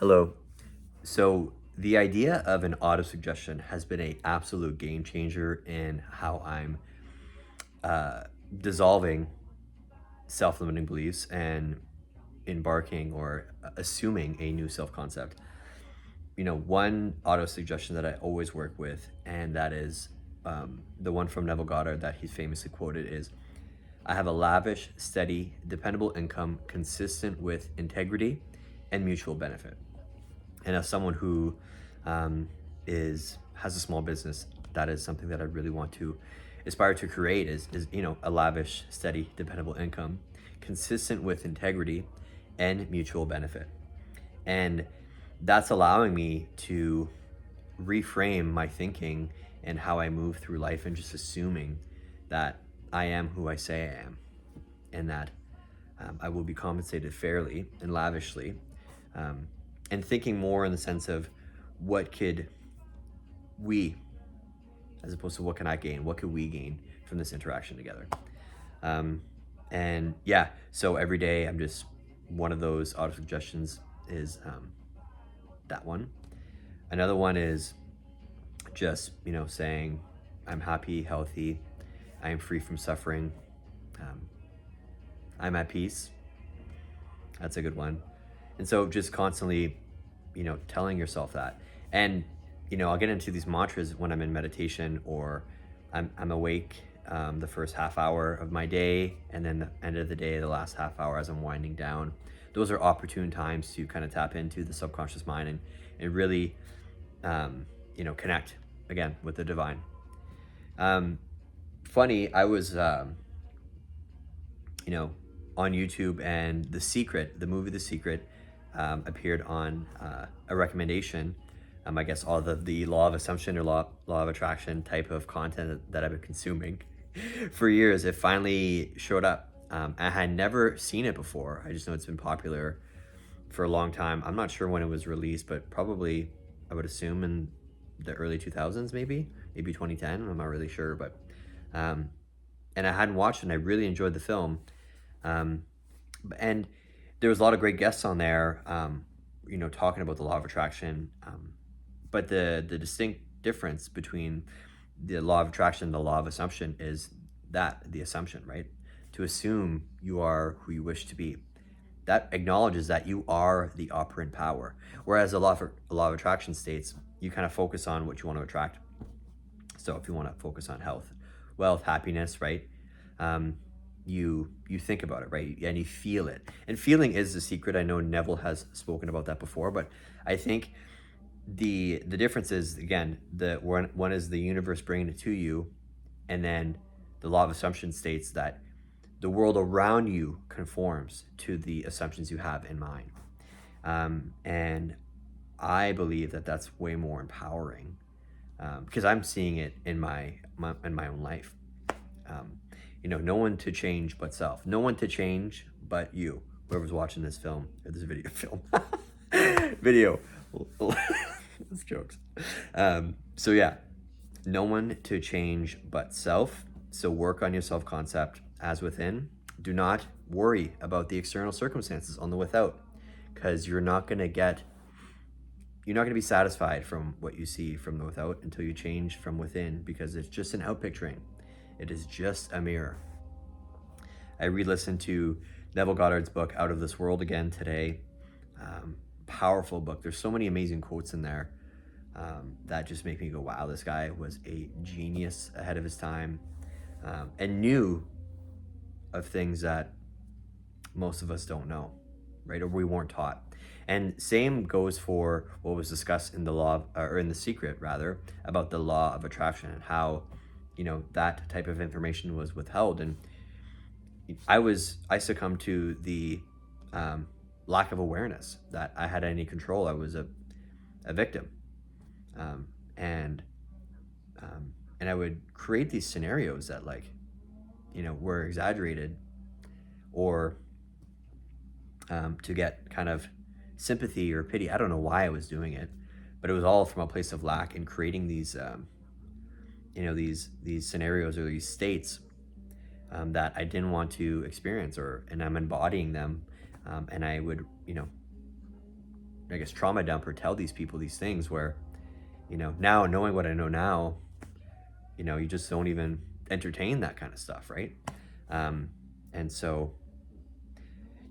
Hello. So the idea of an auto suggestion has been a absolute game changer in how I'm uh, dissolving self-limiting beliefs and embarking or assuming a new self-concept. One auto suggestion that I always work with, and that is the one from Neville Goddard that he's famously quoted is, "I have a lavish, steady, dependable income consistent with integrity and mutual benefit." And as someone who is has a small business, that is something that I really want to aspire to create is a lavish, steady, dependable income consistent with integrity and mutual benefit. And that's allowing me to reframe my thinking and how I move through life, and just assuming that I am who I say I am, and that I will be compensated fairly and lavishly, um, and thinking more in the sense of what could we, as opposed to what can I gain, what could we gain from this interaction together. Um, and yeah, so every day I'm just, one of those auto suggestions is that one. Another one is just, saying I'm happy, healthy, I am free from suffering, um, I'm at peace. That's a good one. And so just constantly, telling yourself that. And, I'll get into these mantras when I'm in meditation, or I'm awake the first half hour of my day, and then the end of the day, the last half hour as I'm winding down. Those are opportune times to kind of tap into the subconscious mind and really, connect again with the divine. Um, Funny, I was, you know, on YouTube, and The Secret, the movie The Secret, appeared on a recommendation. I guess all the law of assumption or law of attraction type of content that I've been consuming for years. It finally showed up. I had never seen it before. I just know it's been popular for a long time. I'm not sure when it was released, but probably I would assume in the early 2000s, maybe 2010. I'm not really sure, but um, and I hadn't watched it, and I really enjoyed the film. Um, and there was a lot of great guests on there, talking about the law of attraction. But the distinct difference between the law of attraction and the law of assumption is that the assumption, right? To assume you are who you wish to be. That acknowledges that you are the operant power. Whereas a law of attraction states you kind of focus on what you want to attract. So if you want to focus on health, wealth, happiness, right? Um, you think about it, right? And you feel it. And feeling is the secret. I know Neville has spoken about that before, but I think the difference is, again, the one is the universe bringing it to you, and then the law of assumption states that the world around you conforms to the assumptions you have in mind. And I believe that that's way more empowering, because I'm seeing it in my own life. Um, no one to change but self. No one to change but you. Whoever's watching this film or this video, video. It's jokes. So yeah, no one to change but self. So work on your self concept as within. Do not worry about the external circumstances on the without, because you're not going to be satisfied from what you see from the without until you change from within, because it's just an outpicturing. It is just a mirror. I re-listened to Neville Goddard's book Out of This World again today. Powerful book. There's so many amazing quotes in there that just make me go, wow, this guy was a genius ahead of his time, and knew of things that most of us don't know, right? Or we weren't taught. And same goes for what was discussed in the or in The Secret, rather, about the law of attraction, and how, that type of information was withheld. And I succumbed to the lack of awareness that I had any control. I was a victim, um, and and I would create these scenarios that, like, were exaggerated, or to get kind of sympathy or pity. I don't know why I was doing it, but it was all from a place of lack, and creating these these scenarios or these states that I didn't want to experience, and I'm embodying them, and I would I guess, trauma dump or tell these people these things where, now knowing what I know now, you just don't even entertain that kind of stuff, right? And so,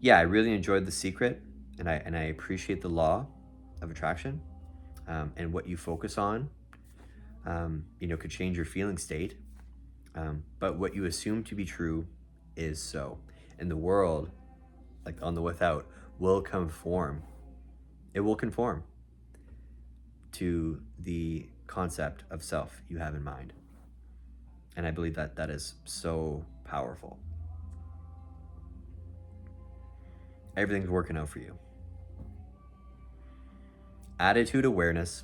yeah, I really enjoyed The Secret, and I appreciate the law of attraction, and what you focus on, could change your feeling state. But what you assume to be true is so. And the world, like on the without, will conform. It will conform to the concept of self you have in mind. And I believe that that is so powerful. Everything's working out for you. Attitude awareness.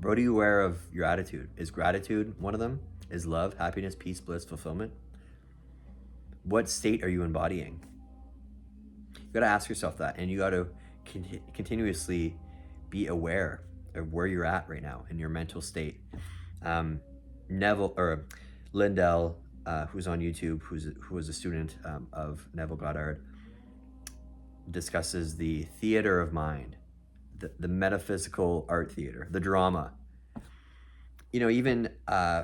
What are you aware of your attitude? Is gratitude one of them? Is love, happiness, peace, bliss, fulfillment? What state are you embodying? You got to ask yourself that, and you got to continuously be aware of where you're at right now in your mental state. Lindell, who's on YouTube, who was a student of Neville Goddard, discusses the theater of mind, the metaphysical art theater, the drama. Even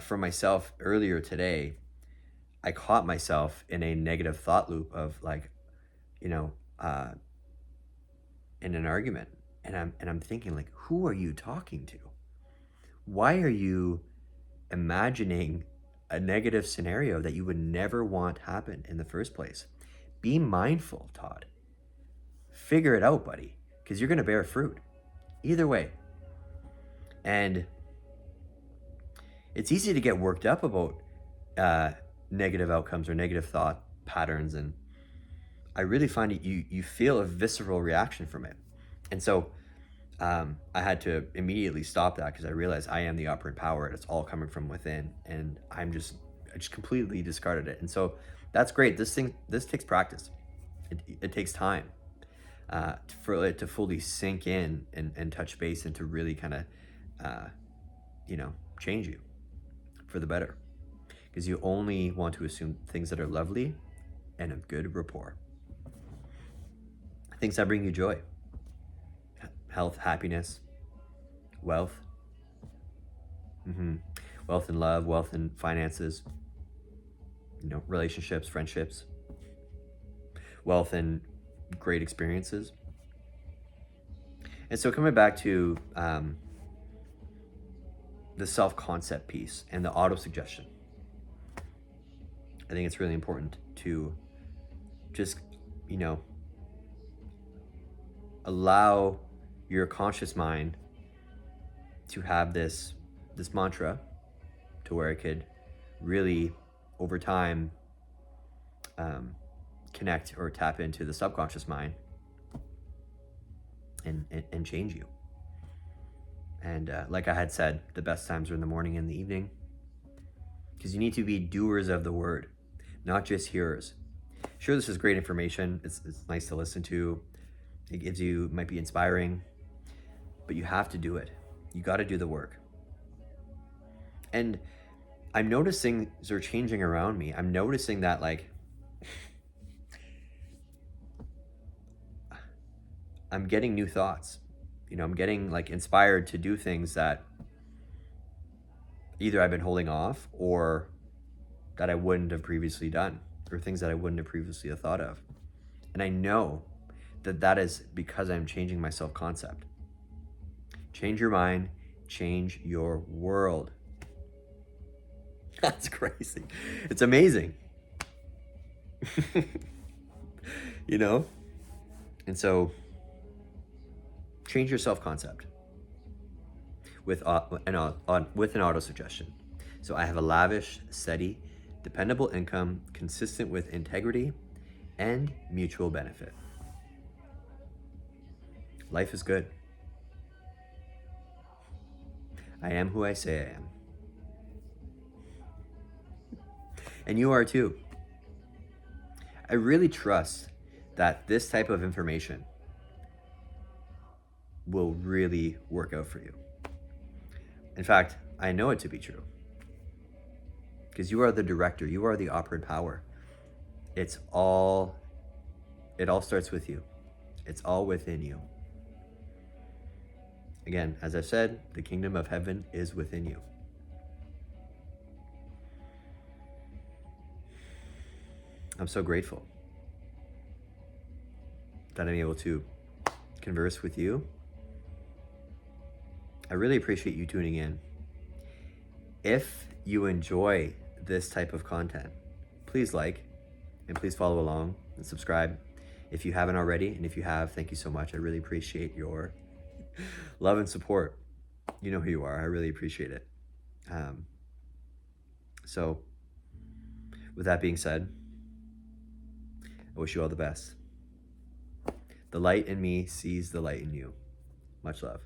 for myself earlier today, I caught myself in a negative thought loop of in an argument, and I'm thinking, like, who are you talking to? Why are you imagining a negative scenario that you would never want happen in the first place? Be mindful, Todd. Figure it out, buddy, because you're going to bear fruit either way. And it's easy to get worked up about negative outcomes or negative thought patterns, and I really find it you feel a visceral reaction from it. And so I had to immediately stop that, because I realized I am the operant power, and it's all coming from within, and I just completely discarded it. And so that's great. This takes practice. It takes time for it to fully sink in and touch base, and to really kind of change you for the better, because you only want to assume things that are lovely and of good rapport, things that bring you joy, health, happiness, wealth, wealth and love, wealth and finances, relationships, friendships, wealth and great experiences. And so coming back to the self-concept piece and the auto-suggestion, I think it's really important to just, allow your conscious mind to have this mantra, to where it could really, over time, connect or tap into the subconscious mind and change you. And like I had said, the best times are in the morning and the evening, because you need to be doers of the word, not just hearers. Sure, this is great information. It's nice to listen to. It might be inspiring, but you have to do it. You got to do the work. And I'm noticing things are changing around me. I'm noticing that, like, I'm getting new thoughts. I'm getting, like, inspired to do things that either I've been holding off, or that I wouldn't have previously done, or things that I wouldn't have previously thought of. And I know that is because I'm changing my self-concept. Change your mind, change your world. That's crazy. It's amazing. And so change your self-concept with an auto-suggestion. So I have a lavish, steady, dependable income consistent with integrity and mutual benefit. Life is good. I am who I say I am. And you are too. I really trust that this type of information will really work out for you. In fact, I know it to be true, because you are the director. You are the operant power. It all starts with you. It's all within you. Again, as I said, the kingdom of heaven is within you. I'm so grateful that I'm able to converse with you. I really appreciate you tuning in. If you enjoy this type of content, please like and please follow along and subscribe if you haven't already. And if you have, thank you so much. I really appreciate your love and support. You know who you are. I really appreciate it. So with that being said, I wish you all the best. The light in me sees the light in you. Much love.